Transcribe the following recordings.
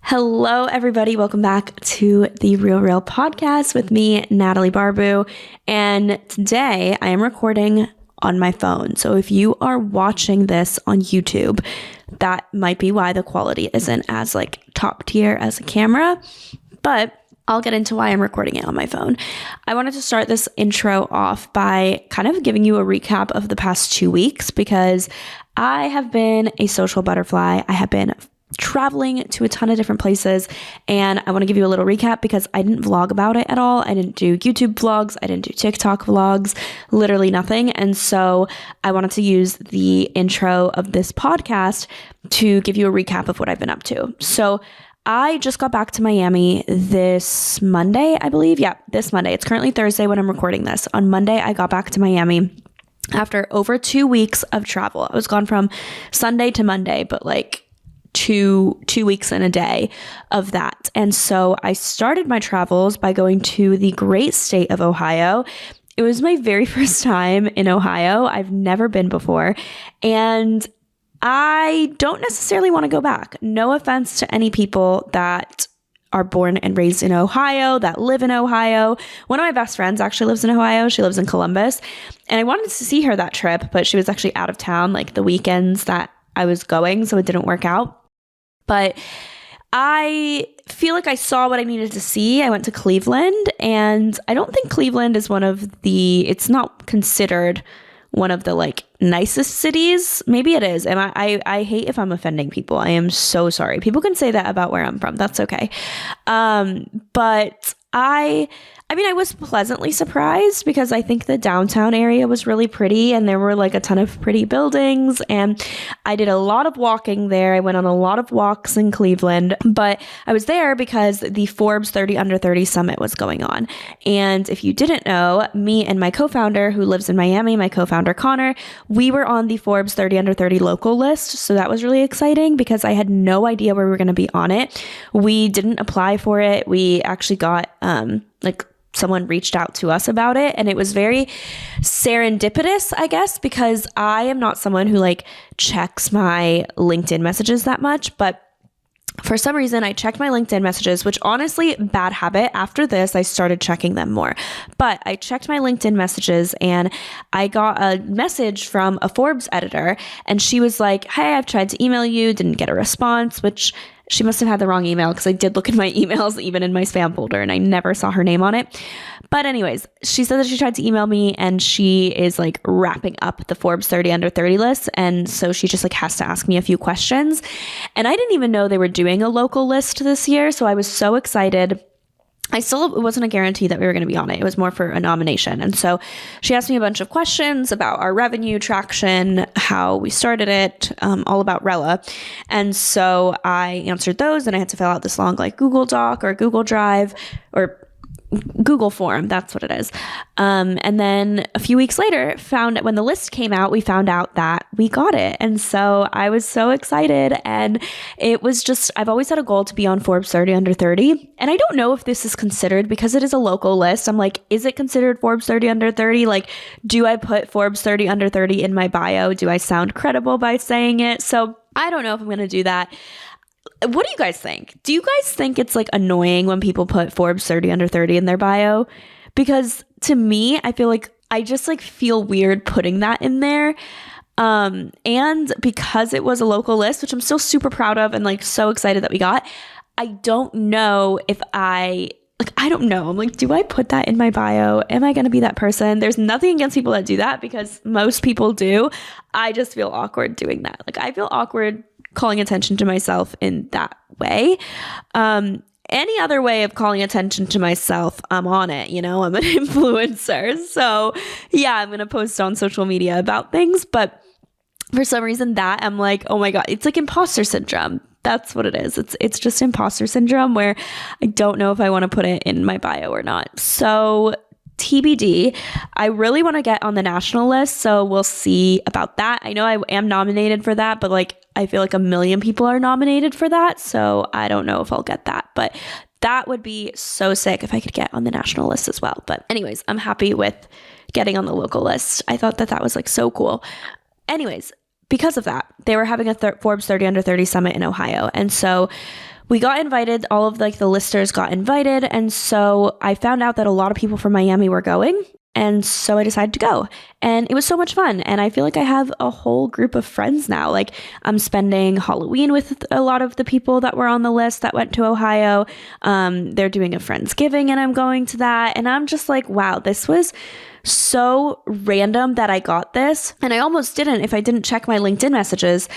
Hello, everybody. Welcome back to the Real podcast with me, Natalie Barbu. And today I am recording on my phone. So if you are watching this on YouTube, that might be why the quality isn't as top tier as a camera, but I'll get into why I'm recording it on my phone. I wanted to start this intro off by kind of giving you a recap of the past 2 weeks because I have been a social butterfly. I have been traveling to a ton of different places, and I want to give you a little recap because I didn't vlog about it at all. I didn't do YouTube vlogs. I didn't do TikTok vlogs, literally nothing. And so I wanted to use the intro of this podcast to give you a recap of what I've been up to. So I just got back to Miami this Monday, I believe. Yeah, this Monday. It's currently Thursday when I'm recording this. On Monday, I got back to Miami after over 2 weeks of travel. I was gone from Sunday to Monday, but two weeks and a day of that. And so I started my travels by going to the great state of Ohio. It was my very first time in Ohio. I've never been before. And I don't necessarily want to go back. No offense to any people that are born and raised in Ohio, that live in Ohio. One of my best friends actually lives in Ohio. She lives in Columbus. And I wanted to see her that trip, but she was actually out of town the weekends that I was going, so it didn't work out. But I feel like I saw what I needed to see. I went to Cleveland, and I don't think Cleveland is it's not considered one of the nicest cities. Maybe it is. And I hate if I'm offending people. I am so sorry. People can say that about where I'm from. That's okay. But I was pleasantly surprised because I think the downtown area was really pretty and there were a ton of pretty buildings, and I did a lot of walking there. I went on a lot of walks in Cleveland, but I was there because the Forbes 30 Under 30 Summit was going on. And if you didn't know, me and my co-founder who lives in Miami, my co-founder Connor, we were on the Forbes 30 Under 30 local list. So that was really exciting because I had no idea where we were going to be on it. We didn't apply for it. We actually got someone reached out to us about it, and it was very serendipitous, I guess, because I am not someone who checks my LinkedIn messages that much, but for some reason I checked my LinkedIn messages, which honestly, bad habit. After this, I started checking them more, but I checked my LinkedIn messages and I got a message from a Forbes editor, and she was like, "Hey, I've tried to email you, didn't get a response," which she must have had the wrong email because I did look in my emails, even in my spam folder, and I never saw her name on it. But anyways, she said that she tried to email me, and she is wrapping up the Forbes 30 Under 30 list. And so she just has to ask me a few questions. And I didn't even know they were doing a local list this year. So I was so excited. It wasn't a guarantee that we were going to be on it. It was more for a nomination. And so she asked me a bunch of questions about our revenue traction, how we started it, all about Rella. And so I answered those, and I had to fill out this long Google Doc or Google Drive or Google form. That's what it is. And then a few weeks later, when the list came out, we found out that we got it. And so I was so excited. And it was I've always had a goal to be on Forbes 30 Under 30. And I don't know if this is considered, because it is a local list. I'm is it considered Forbes 30 Under 30? Do I put Forbes 30 Under 30 in my bio? Do I sound credible by saying it? So I don't know if I'm going to do that. What do you guys think? Do you guys think it's annoying when people put Forbes 30 Under 30 in their bio? Because to me, I feel I just feel weird putting that in there. And because it was a local list, which I'm still super proud of and so excited that we got, I don't know if I don't know. I'm do I put that in my bio? Am I going to be that person? There's nothing against people that do that because most people do. I just feel awkward doing that. I feel awkward calling attention to myself in that way. Any other way of calling attention to myself, I'm on it. I'm an influencer. So yeah, I'm going to post on social media about things. But for some reason that I'm oh my God, it's imposter syndrome. That's what it is. It's just imposter syndrome where I don't know if I want to put it in my bio or not. So TBD. I really want to get on the national list, so we'll see about that. I know I am nominated for that, but I feel a million people are nominated for that, so I don't know if I'll get that, but that would be so sick if I could get on the national list as well. But anyways, I'm happy with getting on the local list. I thought that was so cool. Anyways, because of that, they were having a Forbes 30 Under 30 Summit in Ohio, and so we got invited, all of like the listers got invited. And so I found out that a lot of people from Miami were going. And so I decided to go, and it was so much fun. And I feel like I have a whole group of friends now. Like I'm spending Halloween with a lot of the people that were on the list that went to Ohio. They're doing a Friendsgiving and I'm going to that. And I'm just like, wow, this was so random that I got this. And I almost didn't if I didn't check my LinkedIn messages.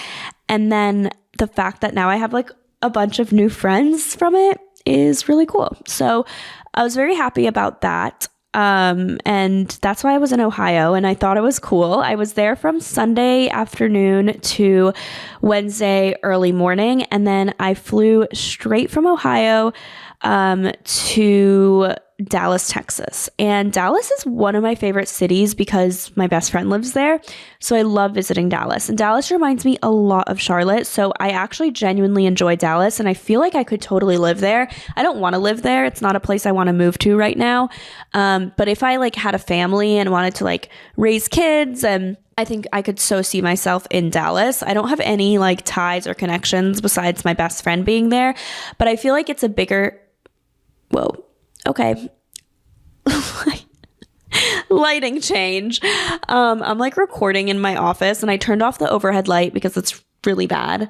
And then the fact that now I have like a bunch of new friends from it is really cool. So I was very happy about that. And that's why I was in Ohio, and I thought it was cool. I was there from Sunday afternoon to Wednesday early morning, and then I flew straight from Ohio to Dallas, Texas. And Dallas is one of my favorite cities because my best friend lives there. So I love visiting Dallas. And Dallas reminds me a lot of Charlotte. So I actually genuinely enjoy Dallas, and I feel like I could totally live there. I don't want to live there. It's not a place I want to move to right now. But if I like had a family and wanted to like raise kids, and I think I could so see myself in Dallas. I don't have any like ties or connections besides my best friend being there, but I feel like it's a bigger, whoa, okay. Lighting change. I'm like recording in my office, and I turned off the overhead light because it's really bad.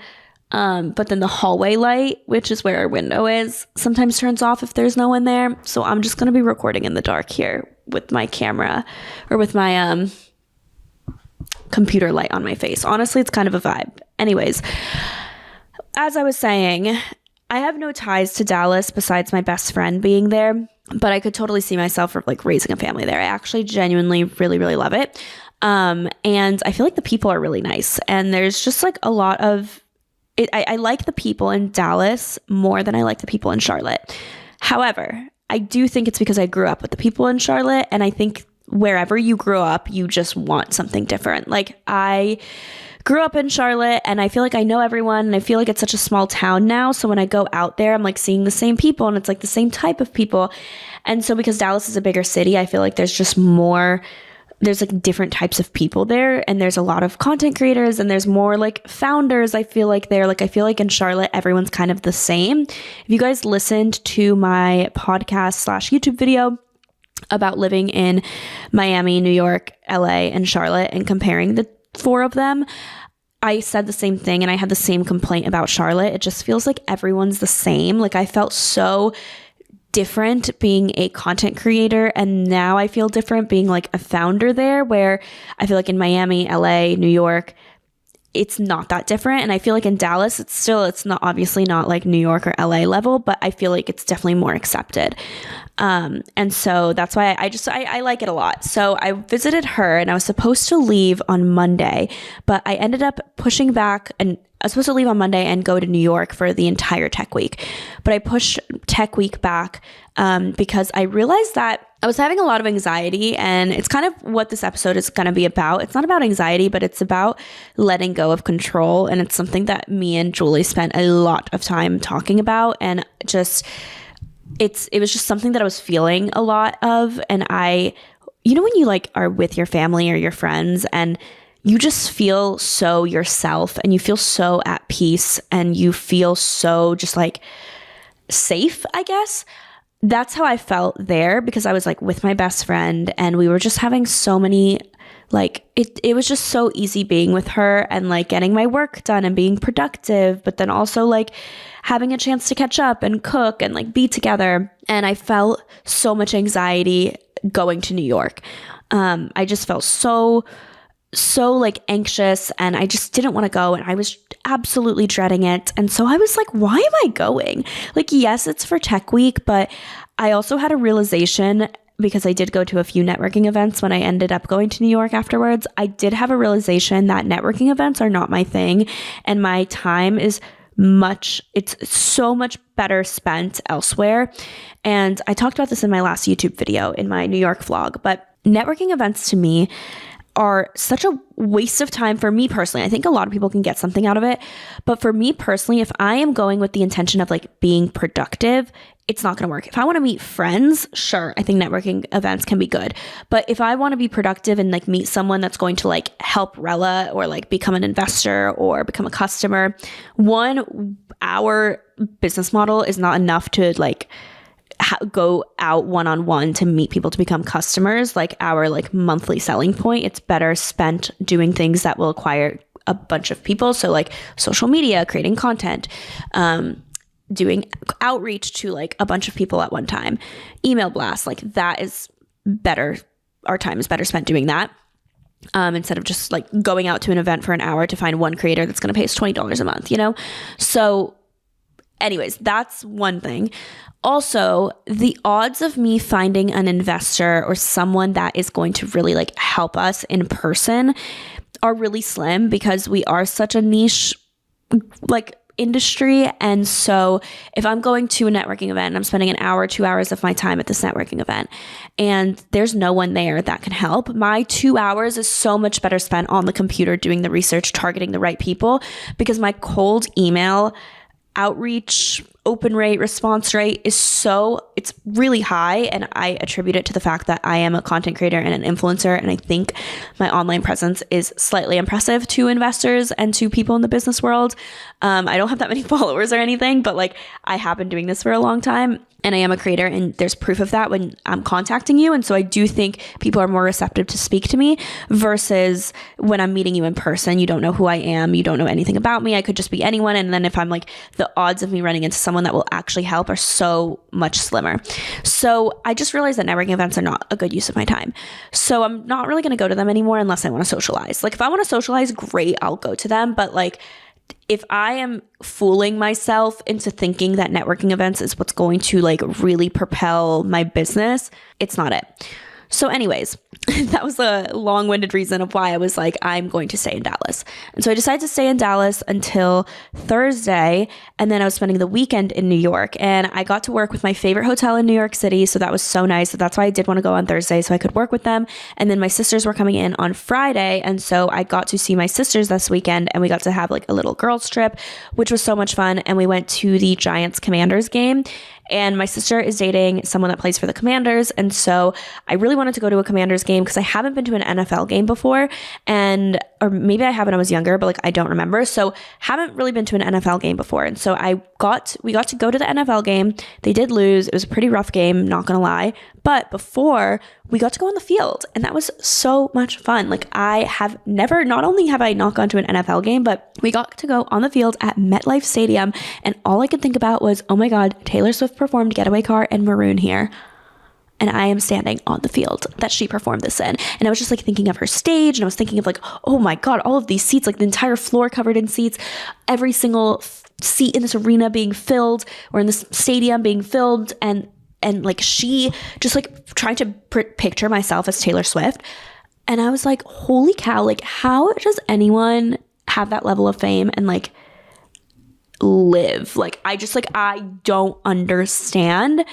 But then the hallway light, which is where our window is, sometimes turns off if there's no one there. So I'm just going to be recording in the dark here with my camera or with my computer light on my face. Honestly, it's kind of a vibe. Anyways, as I was saying, I have no ties to Dallas besides my best friend being there, but I could totally see myself like raising a family there. I actually genuinely really, really love it. And I feel like the people are really nice, and there's just like a lot of it. I like the people in Dallas more than I like the people in Charlotte. However, I do think it's because I grew up with the people in Charlotte, and I think wherever you grew up, you just want something different. Like I grew up in Charlotte, and I feel like I know everyone, and I feel like it's such a small town now. So when I go out there, I'm like seeing the same people, and it's like the same type of people. And so because Dallas is a bigger city, I feel like there's just more, there's like different types of people there, and there's a lot of content creators, and there's more like founders. I feel like I feel like in Charlotte, everyone's kind of the same. If you guys listened to my podcast / YouTube video about living in Miami, New York, LA, and Charlotte, and comparing the four of them, I said the same thing, and I had the same complaint about Charlotte. It just feels like everyone's the same. Like I felt so different being a content creator, and now I feel different being like a founder there, where I feel like in Miami, LA, New York, it's not that different. And I feel like in Dallas, it's not obviously not like New York or LA level, but I feel like it's definitely more accepted. And so that's why I like it a lot. So I visited her, and I was supposed to leave on Monday, but I ended up pushing back, and I was supposed to leave on Monday and go to New York for the entire tech week. But I pushed tech week back because I realized that I was having a lot of anxiety, and it's kind of what this episode is going to be about. It's not about anxiety, but it's about letting go of control. And it's something that me and Julie spent a lot of time talking about, and just it was just something that I was feeling a lot of. And you know, when you like are with your family or your friends, and you just feel so yourself, and you feel so at peace, and you feel so just like safe, I guess. That's how I felt there, because I was like with my best friend, and we were just having so many, like it was just so easy being with her, and like getting my work done and being productive, but then also like having a chance to catch up and cook and like be together. And I felt so much anxiety going to New York. I just felt so like anxious, and I just didn't want to go, and I was absolutely dreading it. And so I was like, why am I going? Like, yes, it's for tech week, but I also had a realization, because I did go to a few networking events when I ended up going to New York afterwards. I did have a realization that networking events are not my thing, and my time is it's so much better spent elsewhere. And I talked about this in my last YouTube video in my New York vlog, but networking events to me are such a waste of time for me personally. I think a lot of people can get something out of it. But for me personally, if I am going with the intention of like being productive, it's not going to work. If I want to meet friends, sure, I think networking events can be good. But if I want to be productive and like meet someone that's going to like help Rella or like become an investor or become a customer, our business model is not enough to like go out one-on-one to meet people to become customers. Like our like monthly selling point, it's better spent doing things that will acquire a bunch of people. So like social media, creating content, doing outreach to like a bunch of people at one time, email blasts, like that is better. Our time is better spent doing that. Instead of just like going out to an event for an hour to find one creator that's going to pay us $20 a month, you know? So anyways, that's one thing. Also, the odds of me finding an investor or someone that is going to really like help us in person are really slim because we are such a niche like industry. And so if I'm going to a networking event and I'm spending an hour, 2 hours of my time at this networking event and there's no one there that can help, my 2 hours is so much better spent on the computer doing the research, targeting the right people, because my cold email outreach open rate, response rate it's really high. And I attribute it to the fact that I am a content creator and an influencer. And I think my online presence is slightly impressive to investors and to people in the business world. I don't have that many followers or anything, but like I have been doing this for a long time and I am a creator and there's proof of that when I'm contacting you. And so I do think people are more receptive to speak to me versus when I'm meeting you in person. You don't know who I am. You don't know anything about me. I could just be anyone. And then if I'm like, the odds of me running into someone that will actually help are so much slimmer. So I just realized that networking events are not a good use of my time. So I'm not really going to go to them anymore unless I want to socialize. Like if I want to socialize, great, I'll go to them. But like if I am fooling myself into thinking that networking events is what's going to like really propel my business, it's not it. So anyways, that was a long-winded reason of why I was like, I'm going to stay in Dallas. And so I decided to stay in Dallas until Thursday. And then I was spending the weekend in New York. And I got to work with my favorite hotel in New York City. So that was so nice. So that's why I did want to go on Thursday so I could work with them. And then my sisters were coming in on Friday. And so I got to see my sisters this weekend and we got to have like a little girls trip, which was so much fun. And we went to the Giants Commanders game. And my sister is dating someone that plays for the Commanders. And so I really wanted to go to a Commanders game because I haven't been to an NFL game before. Or maybe I have when I was younger, but like I don't remember. So haven't really been to an NFL game before. And so we got to go to the NFL game. They did lose. It was a pretty rough game, not gonna lie. But before we got to go on the field and that was so much fun. Like not only have I not gone to an NFL game, but we got to go on the field at MetLife Stadium. And all I could think about was, oh my God, Taylor Swift performed Getaway Car and Maroon here. And I am standing on the field that she performed this in. And I was just like thinking of her stage and I was thinking of like, oh my God, all of these seats, like the entire floor covered in seats, every single seat in this arena being filled or in this stadium being filled. And like she just like trying to picture myself as Taylor Swift. And I was like, holy cow, like how does anyone have that level of fame and like live? Like I don't understand.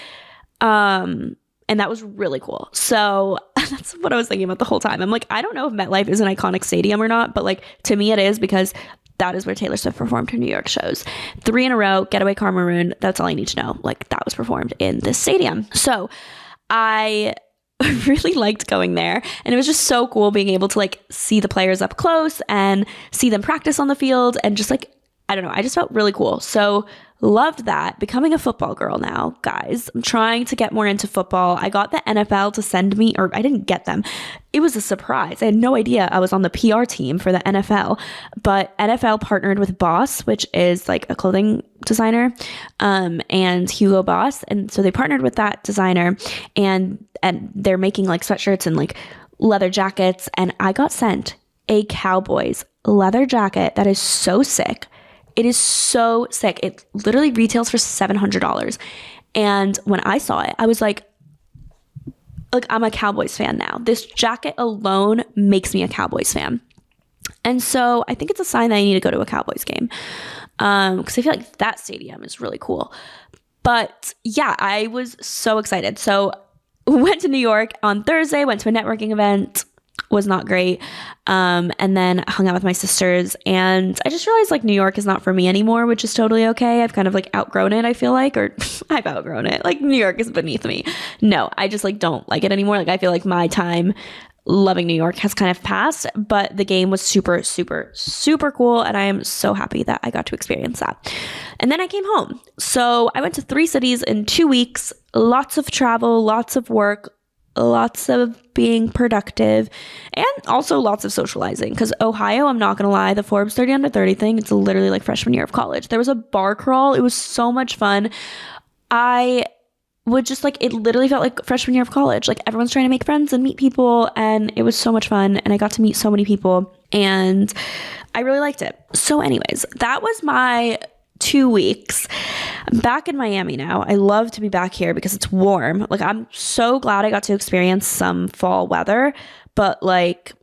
And that was really cool. So that's what I was thinking about the whole time. I'm like, I don't know if MetLife is an iconic stadium or not, but like to me it is because that is where Taylor Swift performed her New York shows. 3 in a row, Getaway Car Maroon. That's all I need to know. Like that was performed in this stadium. So I really liked going there. And it was just so cool being able to like see the players up close and see them practice on the field and just like, I don't know, I just felt really cool. So loved that. Becoming a football girl now, guys. I'm trying to get more into football. I got the NFL to send me, or I didn't get them. It was a surprise. I had no idea I was on the PR team for the NFL, but NFL partnered with Boss, which is like a clothing designer, and Hugo Boss. And so they partnered with that designer and they're making like sweatshirts and like leather jackets. And I got sent a Cowboys leather jacket that is so sick. It is so sick. It literally retails for $700. And when I saw it, I was like, I'm a Cowboys fan now. This jacket alone makes me a Cowboys fan. And so I think it's a sign that I need to go to a Cowboys game. Because I feel like that stadium is really cool. But yeah, I was so excited. So went to New York on Thursday, went to a networking event, was not great. And then I hung out with my sisters, and I just realized like New York is not for me anymore, which is totally okay. I've kind of like outgrown it, I feel like, or I've outgrown it. Like New York is beneath me. No, I just like don't like it anymore. Like I feel like my time loving New York has kind of passed, but the game was super, super, super cool. And I am so happy that I got to experience that. And then I came home. So I went to 3 cities in 2 weeks, lots of travel, lots of work, lots of being productive, and also lots of socializing. Because Ohio, I'm not gonna lie, the Forbes 30 under 30 thing, it's literally like freshman year of college. There was a bar crawl. It was so much fun. I would just like, it literally felt like freshman year of college. Like everyone's trying to make friends and meet people, and it was so much fun, and I got to meet so many people, and I really liked it. So anyways, that was my 2 weeks. I'm back in Miami now. I love to be back here because it's warm. Like I'm so glad I got to experience some fall weather, but like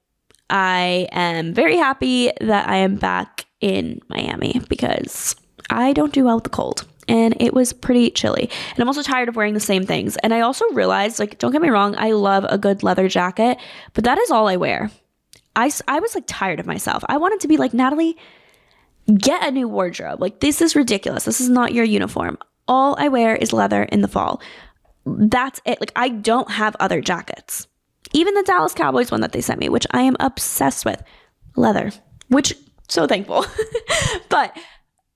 I am very happy that I am back in Miami because I don't do well with the cold. And it was pretty chilly. And I'm also tired of wearing the same things. And I also realized, like, don't get me wrong, I love a good leather jacket, but that is all I wear. I was like tired of myself. I wanted to be like, Natalie, get a new wardrobe. Like, this is ridiculous. This is not your uniform. All I wear is leather in the fall. That's it. Like, I don't have other jackets. Even the Dallas Cowboys one that they sent me, which I am obsessed with, leather, which so thankful. But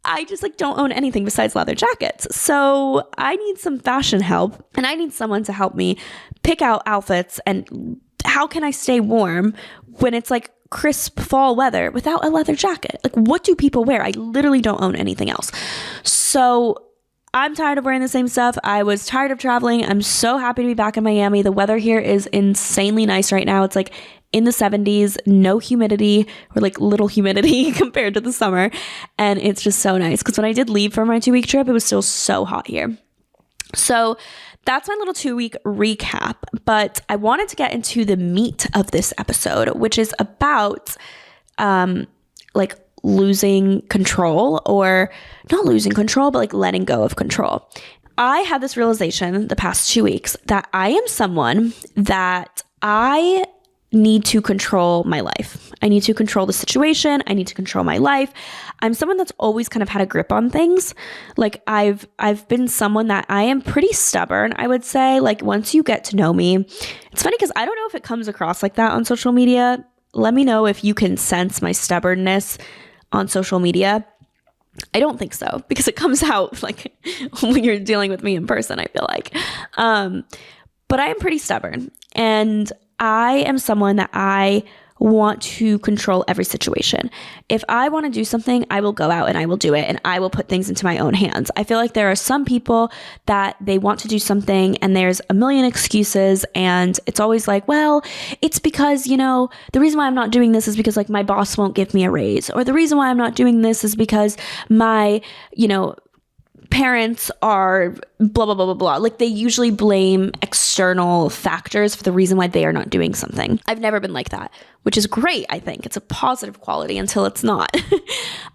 I just like don't own anything besides leather jackets. So I need some fashion help, and I need someone to help me pick out outfits. And how can I stay warm when it's like crisp fall weather without a leather jacket? Like, what do people wear? I literally don't own anything else. So I'm tired of wearing the same stuff. I was tired of traveling. I'm so happy to be back in Miami. The weather here is insanely nice right now. It's like in the 70s, no humidity, or like little humidity compared to the summer. And it's just so nice because when I did leave for my 2-week trip, it was still so hot here. So that's my little 2-week recap. But I wanted to get into the meat of this episode, which is about like losing control, or not losing control, but like letting go of control. I had this realization the past 2 weeks that I am someone that I need to control my life. I need to control the situation. I need to control my life. I'm someone that's always kind of had a grip on things. Like I've been someone that I am pretty stubborn, I would say. Like once you get to know me, it's funny because I don't know if it comes across like that on social media. Let me know if you can sense my stubbornness on social media. I don't think so, because it comes out like when you're dealing with me in person, I feel like. But I am pretty stubborn, and I am someone that I want to control every situation. If I want to do something, I will go out and I will do it, and I will put things into my own hands. I feel like there are some people that they want to do something and there's a million excuses, and it's always like, well, it's because, you know, the reason why I'm not doing this is because like my boss won't give me a raise, or the reason why I'm not doing this is because my, you know, parents are blah, blah, blah, blah, blah. Like they usually blame external factors for the reason why they are not doing something. I've never been like that, which is great. I think it's a positive quality until it's not.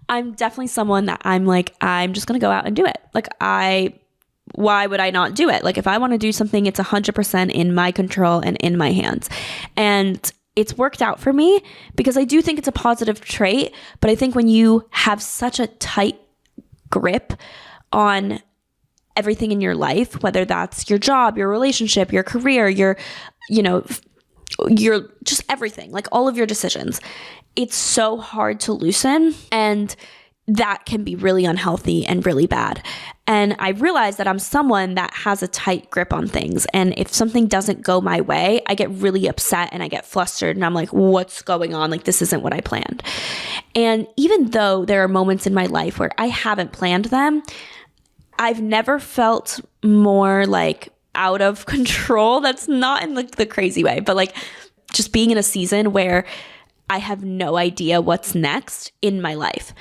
I'm definitely someone that I'm like, I'm just going to go out and do it. Like why would I not do it? Like if I want to do something, it's 100% in my control and in my hands. And it's worked out for me because I do think it's a positive trait. But I think when you have such a tight grip on everything in your life, whether that's your job, your relationship, your career, your just everything, like all of your decisions, it's so hard to loosen, and that can be really unhealthy and really bad. And I realize that I'm someone that has a tight grip on things. And if something doesn't go my way, I get really upset and I get flustered, and I'm like, what's going on? Like, this isn't what I planned. And even though there are moments in my life where I haven't planned them, I've never felt more like out of control. That's not in like the crazy way, but like just being in a season where I have no idea what's next in my life.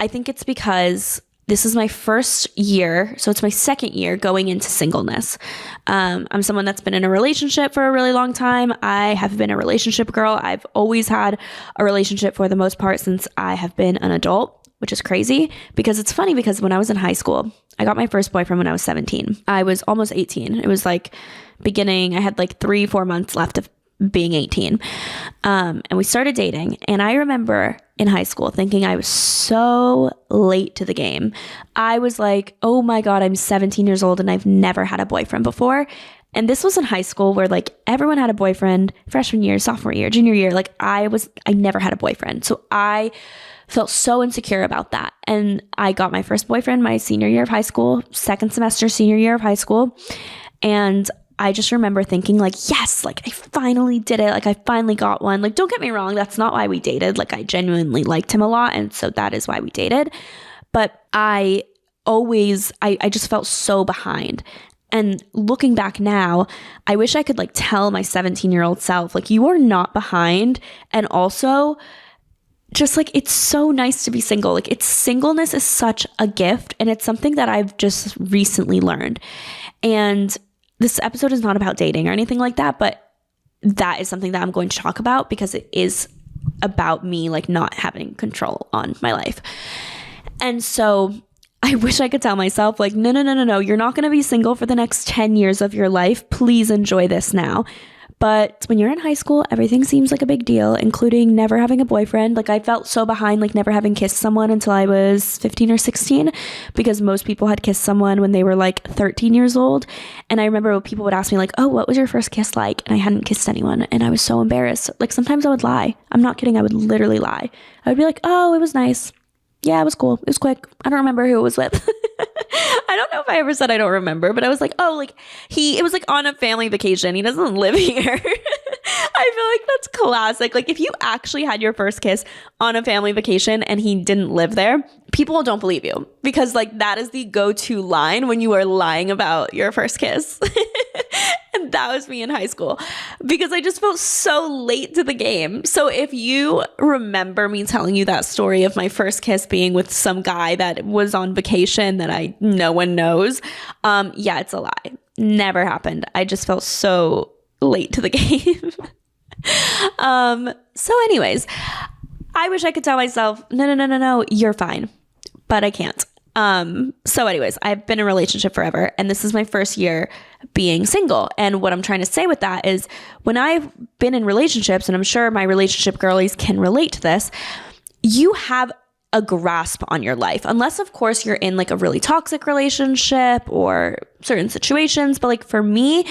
I think it's because this is my first year, so it's my second year going into singleness. I'm someone that's been in a relationship for a really long time. I have been a relationship girl. I've always had a relationship for the most part since I have been an adult, which is crazy because it's funny because when I was in high school, I got my first boyfriend when I was 17. I was almost 18. It was like I had like 3-4 months left of being 18. And we started dating. And I remember in high school thinking I was so late to the game. I was like, oh my God, I'm 17 years old and I've never had a boyfriend before. And this was in high school where like everyone had a boyfriend freshman year, sophomore year, junior year. Like I never had a boyfriend. So I felt so insecure about that. And I got my first boyfriend my senior year of high school, second semester, senior year of high school. And I just remember thinking like, yes, like I finally did it. Like I finally got one. Like, don't get me wrong. That's not why we dated. Like I genuinely liked him a lot. And so that is why we dated. But I just felt so behind. And looking back now, I wish I could like tell my 17-year-old self, like, you are not behind. And also just like, it's so nice to be single. Like singleness is such a gift. And it's something that I've just recently learned. And this episode is not about dating or anything like that, but that is something that I'm going to talk about because it is about me like not having control on my life. And so I wish I could tell myself like, no, you're not going to be single for the next 10 years of your life. Please enjoy this now. But when you're in high school, everything seems like a big deal, including never having a boyfriend. Like I felt so behind, like never having kissed someone until I was 15 or 16, because most people had kissed someone when they were like 13 years old. And I remember people would ask me like, oh, what was your first kiss like? And I hadn't kissed anyone. And I was so embarrassed. Like sometimes I would lie. I'm not kidding. I would literally lie. I would be like, oh, it was nice. Yeah, it was cool. It was quick. I don't remember who it was with. I don't know if I ever said I don't remember, but I was like, oh, like it was like on a family vacation. He doesn't live here. I feel like that's classic. Like if you actually had your first kiss on a family vacation and he didn't live there, people don't believe you, because like that is the go-to line when you are lying about your first kiss. And that was me in high school, because I just felt so late to the game. So if you remember me telling you that story of my first kiss being with some guy that was on vacation that no one knows, yeah, it's a lie. Never happened. I just felt so late to the game. So anyways, I wish I could tell myself, no, you're fine, but I can't. So anyways, I've been in a relationship forever, and this is my first year being single. And what I'm trying to say with that is, when I've been in relationships, and I'm sure my relationship girlies can relate to this, you have a grasp on your life, unless of course you're in like a really toxic relationship or certain situations. But like for me,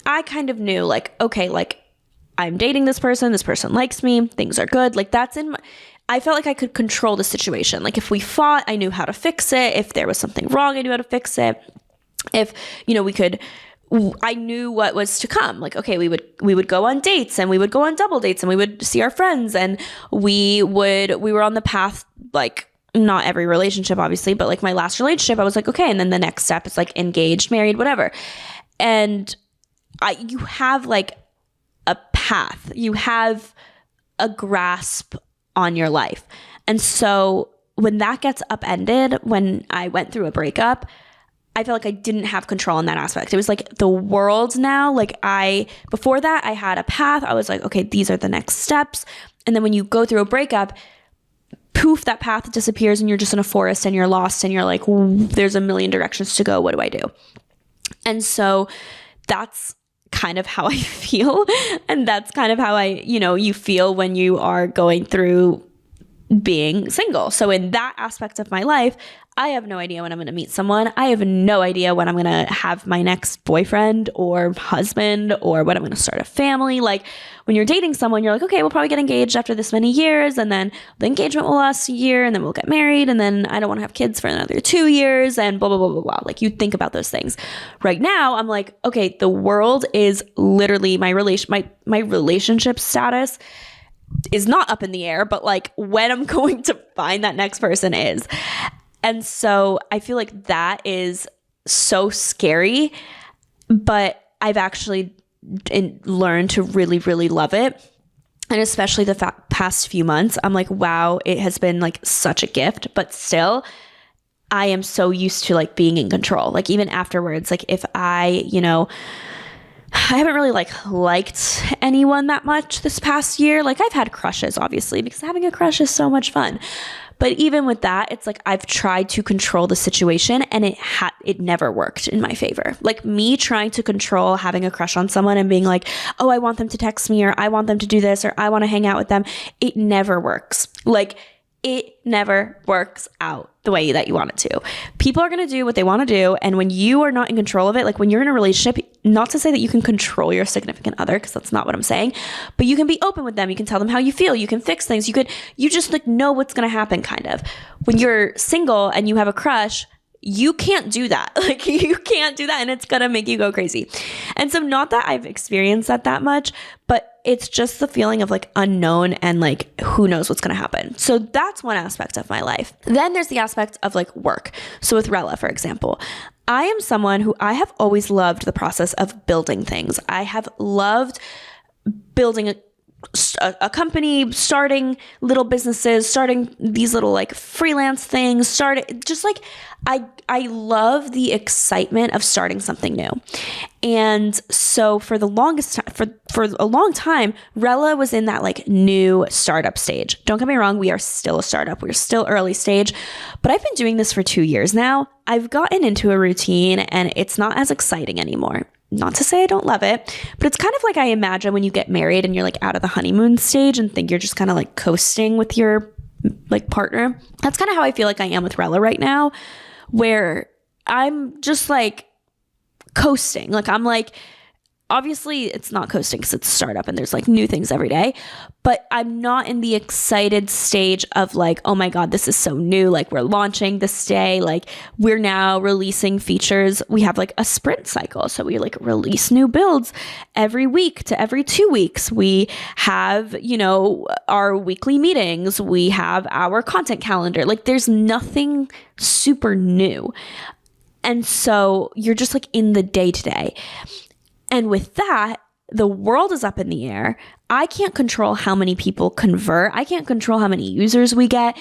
I kind of knew like, okay, like I'm dating this person likes me, things are good. Like I felt like I could control the situation. Like if we fought, I knew how to fix it. If there was something wrong, I knew how to fix it. If, I knew what was to come. Like, okay, we would go on dates, and we would go on double dates, and we would see our friends, and we were on the path, like not every relationship obviously, but like my last relationship, I was like, okay. And then the next step is like engaged, married, whatever. And you have like a path, you have a grasp on your life. And so when that gets upended, when I went through a breakup, I felt like I didn't have control in that aspect. It was like the world now. Like before that, I had a path. I was like, okay, these are the next steps. And then when you go through a breakup, poof, that path disappears, and you're just in a forest, and you're lost, and you're like, there's a million directions to go. What do I do? And so that's kind of how I feel. And that's kind of how you feel when you are going through being single. So in that aspect of my life, I have no idea when I'm going to meet someone. I have no idea when I'm going to have my next boyfriend or husband, or when I'm going to start a family. Like when you're dating someone, you're like, okay, we'll probably get engaged after this many years, and then the engagement will last a year, and then we'll get married, and then I don't want to have kids for another 2 years, and blah, blah, blah, blah, blah. Like you think about those things. Right now, I'm like, okay, the world is literally my relationship status is not up in the air, but like when I'm going to find that next person is. And so I feel like that is so scary, but I've actually learned to really, really love it. And especially the past few months, I'm like, wow, it has been like such a gift, but still I am so used to like being in control. Like even afterwards, like if I haven't really liked anyone that much this past year. Like I've had crushes, obviously, because having a crush is so much fun. But even with that, it's like I've tried to control the situation and it never worked in my favor. Like me trying to control having a crush on someone and being like, oh, I want them to text me, or I want them to do this, or I want to hang out with them. It never works. Like it never works out the way that you want it to. People are going to do what they want to do. And when you are not in control of it, like when you're in a relationship, not to say that you can control your significant other, because that's not what I'm saying, but you can be open with them. You can tell them how you feel. You can fix things. You just like know what's going to happen kind of. When you're single and you have a crush, you can't do that. Like you can't do that, and it's gonna make you go crazy. And so not that I've experienced that much, but it's just the feeling of like unknown and like who knows what's gonna happen. So that's one aspect of my life. Then there's the aspect of like work. So with Rella, for example, I am someone who I have always loved the process of building things. I have loved building a company, starting little businesses, starting these little like freelance things, just like I love the excitement of starting something new. And so for the longest time, for a long time, Rella was in that like new startup stage. Don't get me wrong, we are still a startup. We're still early stage, but I've been doing this for 2 years now. I've gotten into a routine and it's not as exciting anymore. Not to say I don't love it, but it's kind of like I imagine when you get married and you're like out of the honeymoon stage and think you're just kind of like coasting with your like partner. That's kind of how I feel like I am with Rella right now, where I'm just like coasting. Like I'm like, obviously it's not coasting because it's a startup and there's like new things every day, but I'm not in the excited stage of like, oh my God, this is so new. Like we're launching this day. Like we're now releasing features. We have like a sprint cycle. So we like release new builds every week to every 2 weeks. We have, you know, our weekly meetings. We have our content calendar. Like there's nothing super new. And so you're just like in the day to day. And with that, the world is up in the air. I can't control how many people convert. I can't control how many users we get.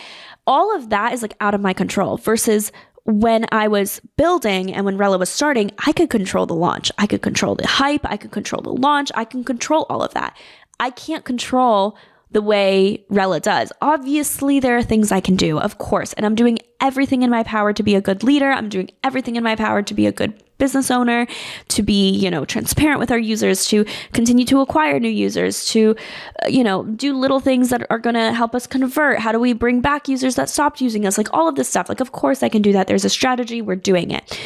All of that is like out of my control versus when I was building and when Rella was starting, I could control the launch. I could control the hype. I could control the launch. I can control all of that. I can't control the way Rella does. Obviously, there are things I can do, of course, and I'm doing everything in my power to be a good leader. I'm doing everything in my power to be a good business owner, to be, you know, transparent with our users, to continue to acquire new users, to, you know, do little things that are going to help us convert. How do we bring back users that stopped using us? Like all of this stuff. Like, of course I can do that. There's a strategy. We're doing it.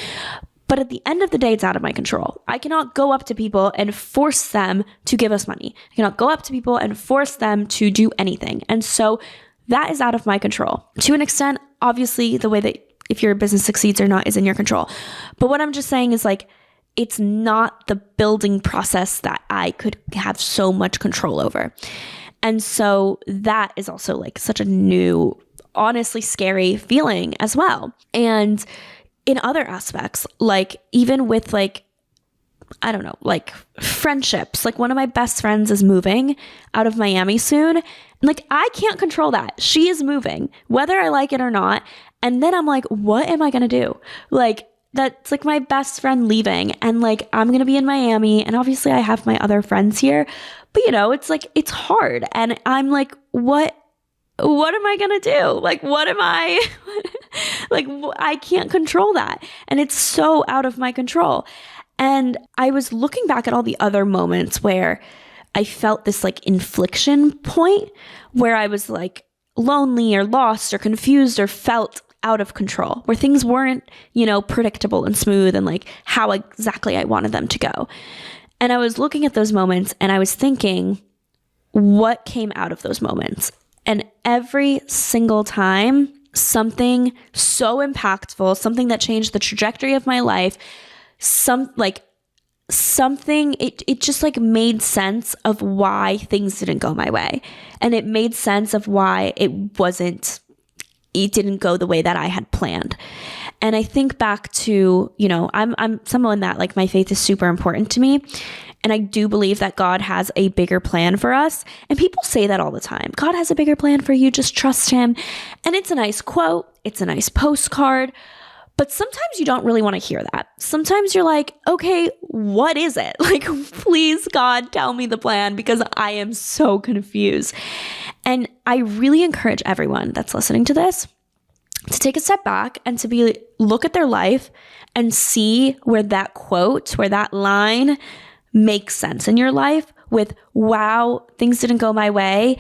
But at the end of the day, it's out of my control. I cannot go up to people and force them to give us money. I cannot go up to people and force them to do anything. And so that is out of my control. To an extent, obviously, the way that if your business succeeds or not is in your control. But what I'm just saying is like, it's not the building process that I could have so much control over. And so that is also like such a new, honestly scary feeling as well. And in other aspects, like even with like, I don't know, like friendships, like one of my best friends is moving out of Miami soon. Like I can't control that. She is moving, whether I like it or not. And then I'm like, what am I going to do? Like that's like my best friend leaving and like, I'm going to be in Miami and obviously I have my other friends here, but you know, it's like, it's hard. And I'm like, what am I going to do? Like, what am I like? I can't control that. And it's so out of my control. And I was looking back at all the other moments where I felt this like inflection point where I was like lonely or lost or confused or felt out of control, where things weren't, you know, predictable and smooth and like how exactly I wanted them to go. And I was looking at those moments and I was thinking, what came out of those moments? And every single time, something so impactful, something that changed the trajectory of my life, it just like made sense of why things didn't go my way. And it made sense of why it didn't go the way that I had planned. And I think back to, you know, I'm someone that like my faith is super important to me. And I do believe that God has a bigger plan for us. And people say that all the time. God has a bigger plan for you. Just trust him. And it's a nice quote. It's a nice postcard. But sometimes you don't really want to hear that. Sometimes you're like, okay, what is it? Like, please, God, tell me the plan because I am so confused. And I really encourage everyone that's listening to this to take a step back and to look at their life and see where that quote, where that line makes sense in your life with, wow, things didn't go my way.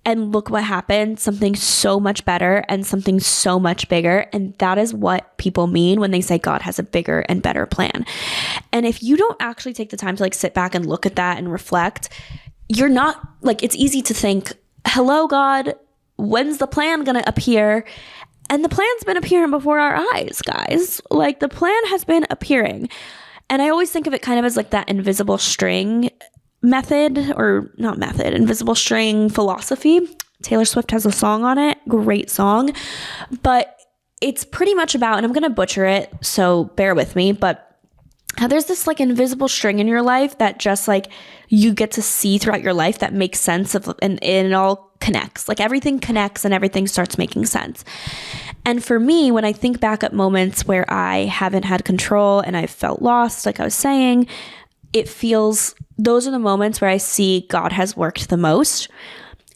And look what happened, something so much better and something so much bigger. And that is what people mean when they say God has a bigger and better plan. And if you don't actually take the time to like sit back and look at that and reflect, you're not like, it's easy to think, hello, God, when's the plan going to appear? And the plan's been appearing before our eyes, guys. Like the plan has been appearing. And I always think of it kind of as like that invisible string method, or not method, invisible string philosophy. Taylor Swift has a song on it. Great song. But it's pretty much about, and I'm going to butcher it, so bear with me, but how there's this like invisible string in your life that just like you get to see throughout your life that makes sense of, and it all connects. Like everything connects and everything starts making sense. And for me, when I think back at moments where I haven't had control and I felt lost, like I was saying, those are the moments where I see God has worked the most.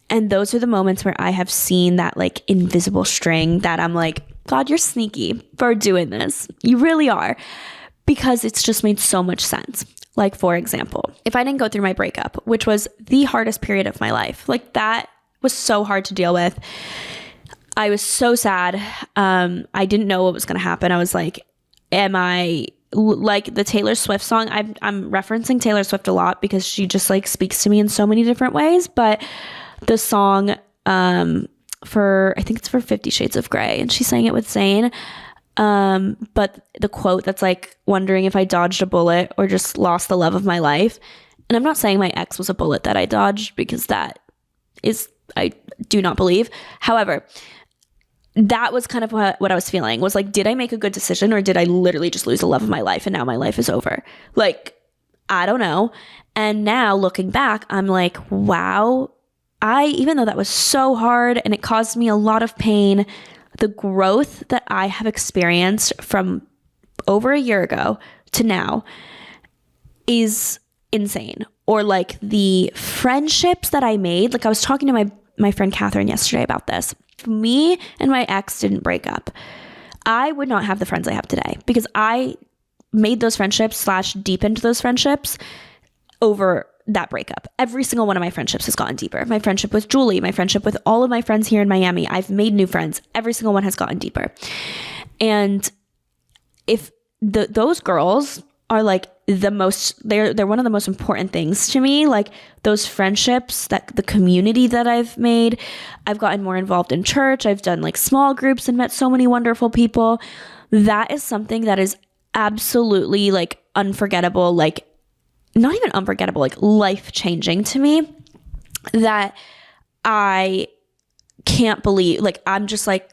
And those are the moments where I have seen that like invisible string that I'm like, God, you're sneaky for doing this. You really are. Because it's just made so much sense. Like, for example, if I didn't go through my breakup, which was the hardest period of my life, like that was so hard to deal with. I was so sad. I didn't know what was going to happen. I was like, am I like the Taylor Swift song? I'm referencing Taylor Swift a lot because she just like speaks to me in so many different ways. But the song I think it's for 50 Shades of Grey, and she sang it with Zayn. But the quote that's like, wondering if I dodged a bullet or just lost the love of my life. And I'm not saying my ex was a bullet that I dodged, because that is, I do not believe. However, that was kind of what I was feeling, was like, did I make a good decision, or did I literally just lose the love of my life and now my life is over? Like, I don't know. And now looking back, I'm like, wow, even though that was so hard and it caused me a lot of pain, the growth that I have experienced from over a year ago to now is insane. Or like the friendships that I made. Like I was talking to my friend Catherine yesterday about this. Me and my ex didn't break up. I would not have the friends I have today, because I made those friendships / deepened those friendships over that breakup. Every single one of my friendships has gotten deeper. My friendship with Julie, my friendship with all of my friends here in Miami, I've made new friends. Every single one has gotten deeper. And if those girls are like they're one of the most important things to me, like those friendships, that the community that I've made. I've gotten more involved in church. I've done like small groups and met so many wonderful people. That is something that is absolutely like unforgettable, like not even unforgettable, like life-changing to me, that I can't believe. Like, I'm just like,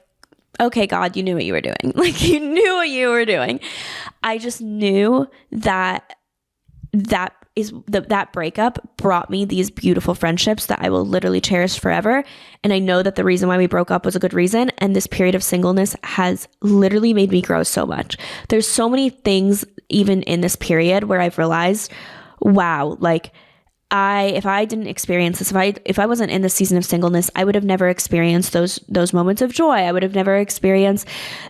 okay, God, you knew what you were doing. Like, you knew what you were doing. I just knew that that breakup brought me these beautiful friendships that I will literally cherish forever. And I know that the reason why we broke up was a good reason. And this period of singleness has literally made me grow so much. There's so many things even in this period where I've realized, wow, like if I didn't experience this, if I wasn't in the season of singleness, I would have never experienced those moments of joy. I would have never experienced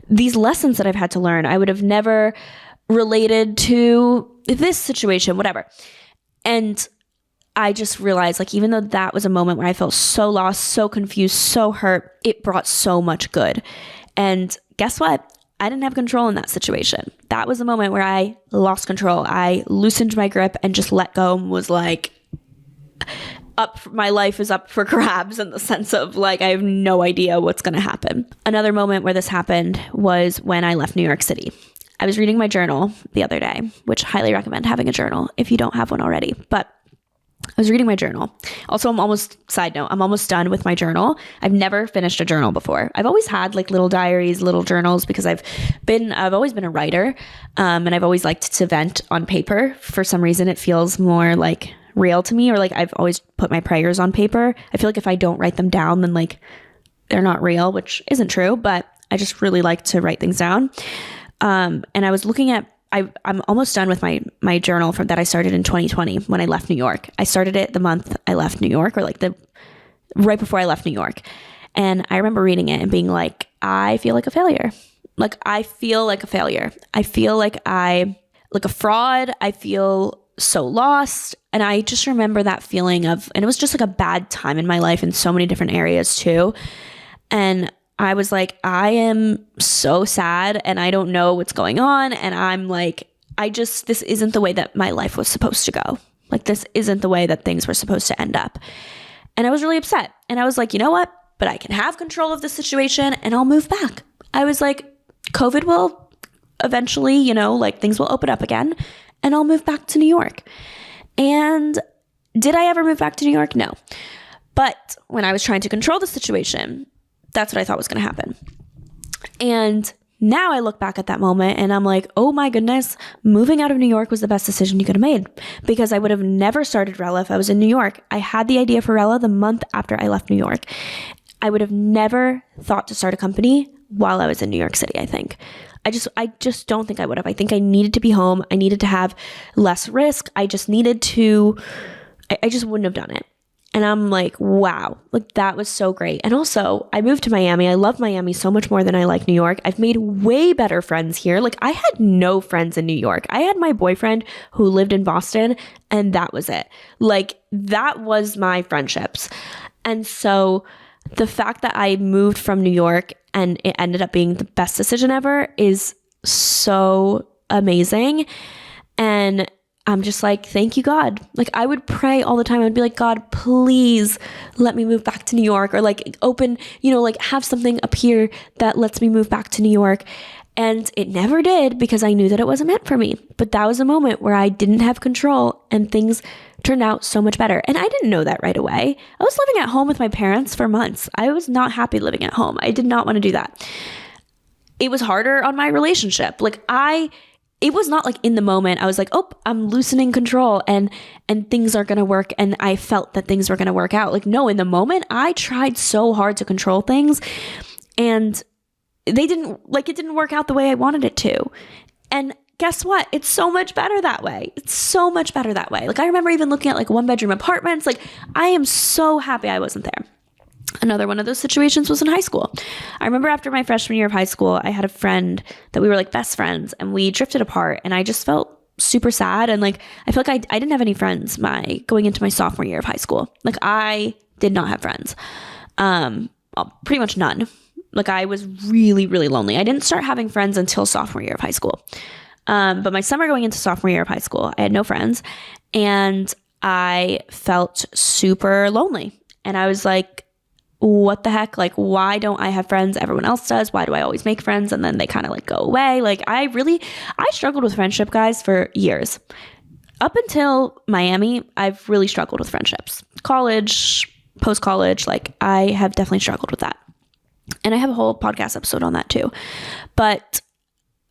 these lessons that I've had to learn. I would have never related to this situation, whatever. And I just realized, like, even though that was a moment where I felt so lost, so confused, so hurt, it brought so much good. And guess what? I didn't have control in that situation. That was a moment where I lost control. I loosened my grip and just let go and was like, my life is up for grabs, in the sense of like, I have no idea what's going to happen. Another moment where this happened was when I left New York City. I was reading my journal the other day, which I highly recommend having a journal if you don't have one already. But I was reading my journal. Also, I'm almost done with my journal. I've never finished a journal before. I've always had like little diaries, little journals, because I've always been a writer, and I've always liked to vent on paper. For some reason, it feels more like real to me, or like I've always put my prayers on paper. I feel like if I don't write them down, then like they're not real, which isn't true, but I just really like to write things down. And I was looking at, I'm almost done with my journal that I started in 2020 when I left New York. I started it the month I left New York, or like right before I left New York. And I remember reading it and being like, I feel like a failure. Like, I feel like a failure. I feel like like a fraud. I feel so lost. And I just remember that feeling of, and it was just like a bad time in my life in so many different areas too. And I was like, I am so sad and I don't know what's going on. And I'm like, this isn't the way that my life was supposed to go. Like, this isn't the way that things were supposed to end up. And I was really upset. And I was like, you know what? But I can have control of the situation and I'll move back. I was like, COVID will eventually, like things will open up again and I'll move back to New York. And did I ever move back to New York? No. But when I was trying to control the situation, that's what I thought was going to happen. And now I look back at that moment and I'm like, oh my goodness, moving out of New York was the best decision you could have made, because I would have never started Rella if I was in New York. I had the idea for Rella the month after I left New York. I would have never thought to start a company while I was in New York City, I think. I just don't think I would have. I think I needed to be home. I needed to have less risk. I just wouldn't have done it. And I'm like, wow, like that was so great. And also I moved to Miami. I love Miami so much more than I like New York. I've made way better friends here. Like, I had no friends in New York. I had my boyfriend who lived in Boston and that was it. Like, that was my friendships. And so the fact that I moved from New York and it ended up being the best decision ever is so amazing. And I'm just like, thank you, God. Like, I would pray all the time. I'd be like, God, please let me move back to New York, or like open, like have something appear that lets me move back to New York. And it never did, because I knew that it wasn't meant for me. But that was a moment where I didn't have control and things turned out so much better. And I didn't know that right away. I was living at home with my parents for months. I was not happy living at home. I did not want to do that. It was harder on my relationship. Like, it was not like in the moment I was like, oh, I'm loosening control and things are going to work. And I felt that things were going to work out. Like, no, in the moment I tried so hard to control things and it didn't work out the way I wanted it to. And guess what? It's so much better that way. It's so much better that way. Like, I remember even looking at like 1-bedroom apartments. Like, I am so happy I wasn't there. Another one of those situations was in high school. I remember after my freshman year of high school, I had a friend that we were like best friends and we drifted apart, and I just felt super sad. And like, I feel like I didn't have any friends going into my sophomore year of high school. Like, I did not have friends. Pretty much none. Like, I was really, really lonely. I didn't start having friends until sophomore year of high school. But my summer going into sophomore year of high school, I had no friends and I felt super lonely. And I was like, what the heck? Like, why don't I have friends? Everyone else does. Why do I always make friends? And then they kind of like go away. Like, I struggled with friendship, guys, for years. Up until Miami, I've really struggled with friendships. College, post-college, like, I have definitely struggled with that. And I have a whole podcast episode on that too. But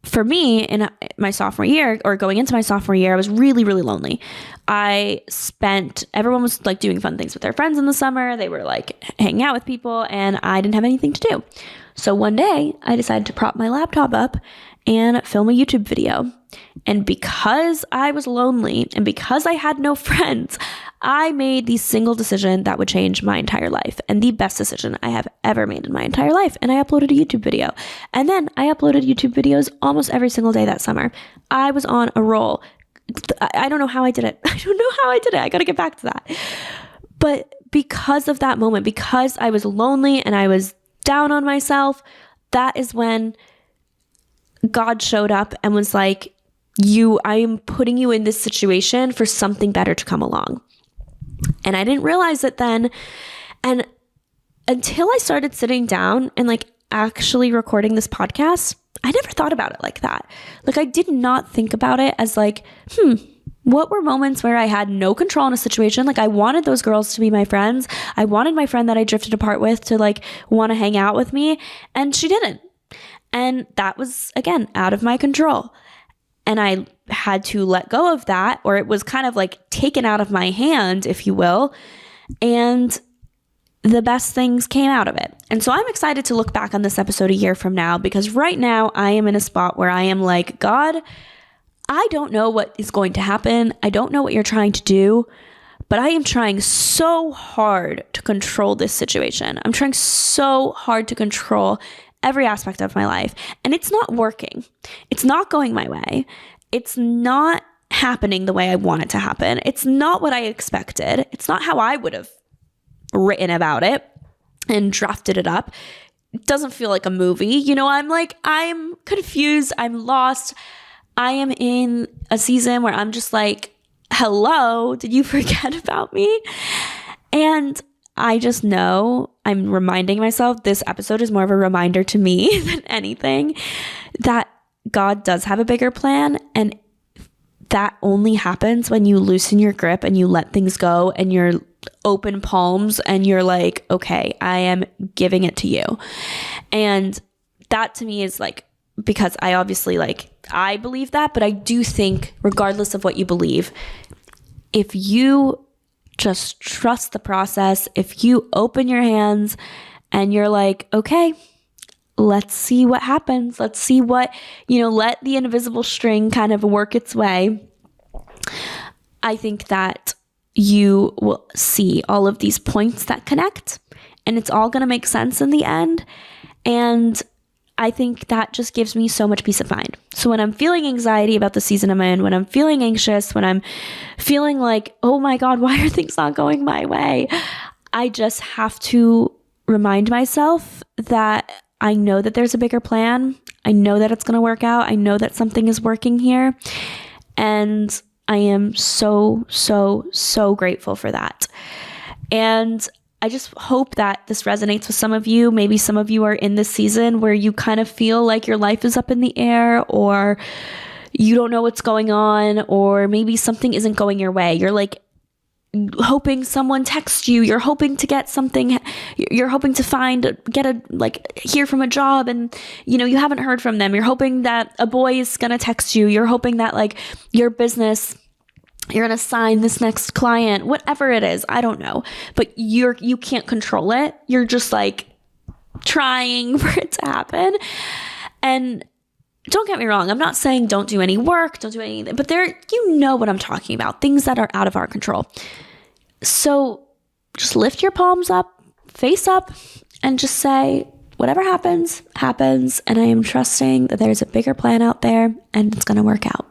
for me, in my sophomore year, or going into my sophomore year, I was really, really lonely. Everyone was like doing fun things with their friends in the summer. They were like hanging out with people and I didn't have anything to do. So one day I decided to prop my laptop up and film a YouTube video. And because I was lonely and because I had no friends, I made the single decision that would change my entire life, and the best decision I have ever made in my entire life. And I uploaded a YouTube video. And then I uploaded YouTube videos almost every single day that summer. I was on a roll. I don't know how I did it. I got to get back to that. But because of that moment, because I was lonely and I was down on myself, that is when God showed up and was like, I am putting you in this situation for something better to come along. And I didn't realize it then. And until I started sitting down and like actually recording this podcast, I never thought about it like that. Like, I did not think about it as like, what were moments where I had no control in a situation? Like, I wanted those girls to be my friends. I wanted my friend that I drifted apart with to like want to hang out with me, and she didn't. And that was, again, out of my control. And I had to let go of that, or it was kind of like taken out of my hand, if you will. And the best things came out of it. And so I'm excited to look back on this episode a year from now, because right now I am in a spot where I am like, God, I don't know what is going to happen. I don't know what you're trying to do, But I am trying so hard to control this situation. I'm trying so hard to control every aspect of my life, and it's not working. It's not going my way. It's not happening the way I want it to happen. It's not what I expected. It's not how I would have written about it and drafted it up. It doesn't feel like a movie. I'm confused. I'm lost. I am in a season where I'm just like, hello, did you forget about me? And I just know I'm reminding myself this episode is more of a reminder to me than anything that God does have a bigger plan. And that only happens when you loosen your grip and you let things go and you're open palms and you're like, okay, I am giving it to you. And that to me is like, because I obviously I believe that, but I do think regardless of what you believe, if you just trust the process, if you open your hands and you're like, okay, let's see what happens. Let's see what, let the invisible string kind of work its way. I think that you will see all of these points that connect and it's all going to make sense in the end. And I think that just gives me so much peace of mind. So when I'm feeling anxiety about the season I'm in, when I'm feeling anxious, when I'm feeling like, oh my God, why are things not going my way? I just have to remind myself that I know that there's a bigger plan. I know that it's going to work out. I know that something is working here. And I am so, so, so grateful for that. And I just hope that this resonates with some of you. Maybe some of you are in this season where you kind of feel like your life is up in the air, or you don't know what's going on, or maybe something isn't going your way. You're like hoping someone texts you. You're hoping to get something. You're hoping to hear from a job, and you haven't heard from them. You're hoping that a boy is going to text you. You're hoping that your business, you're going to sign this next client, whatever it is. I don't know, but you can't control it. You're just trying for it to happen. And don't get me wrong. I'm not saying don't do any work, don't do anything, but what I'm talking about, things that are out of our control. So just lift your palms up, face up, and just say, whatever happens, happens. And I am trusting that there's a bigger plan out there and it's going to work out.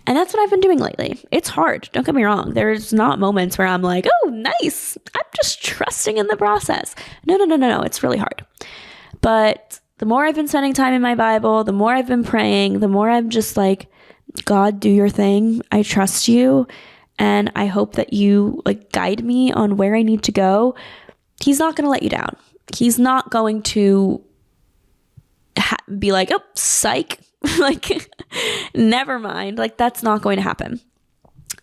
And that's what I've been doing lately. It's hard. Don't get me wrong. There's not moments where I'm like, oh, nice. I'm just trusting in the process. No. It's really hard. But the more I've been spending time in my Bible, the more I've been praying, the more I'm just like, God, do your thing. I trust you. And I hope that you guide me on where I need to go. He's not going to let you down. He's not going to be like, oh, psych. Never mind. That's not going to happen.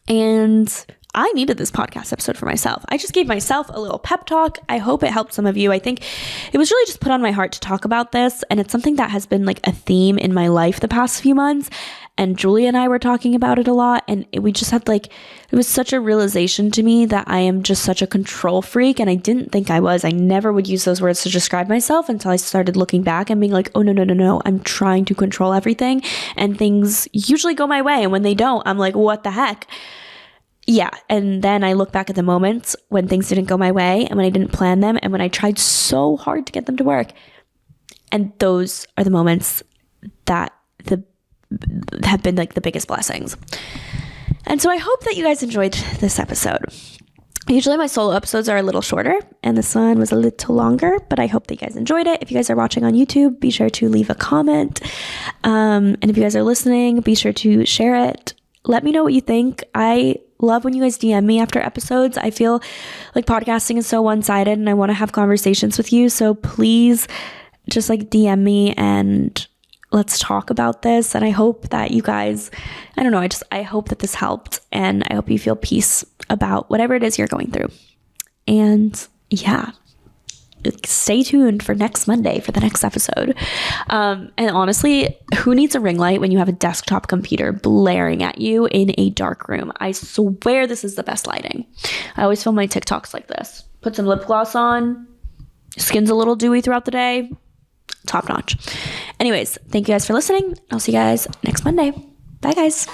And I needed this podcast episode for myself. I just gave myself a little pep talk. I hope it helped some of you. I think it was really just put on my heart to talk about this. And it's something that has been a theme in my life the past few months. And Julie and I were talking about it a lot. And we just had it was such a realization to me that I am just such a control freak. And I didn't think I was. I never would use those words to describe myself until I started looking back and being like, oh, no. I'm trying to control everything. And things usually go my way. And when they don't, I'm like, what the heck? Yeah. And then I look back at the moments when things didn't go my way and when I didn't plan them and when I tried so hard to get them to work. And those are the moments that have been the biggest blessings. And so I hope that you guys enjoyed this episode. Usually my solo episodes are a little shorter and this one was a little longer, but I hope that you guys enjoyed it. If you guys are watching on YouTube, be sure to leave a comment. And if you guys are listening, be sure to share it. Let me know what you think. I love when you guys DM me after episodes. I feel like podcasting is so one-sided and I want to have conversations with you. So please just DM me and let's talk about this. And I hope that you guys, I hope that this helped and I hope you feel peace about whatever it is you're going through. And yeah, stay tuned for next Monday for the next episode. And honestly, who needs a ring light when you have a desktop computer blaring at you in a dark room? I swear this is the best lighting. I always film my TikToks like this. Put some lip gloss on, skin's a little dewy throughout the day. Top notch. Anyways, thank you guys for listening. I'll see you guys next Monday. Bye guys.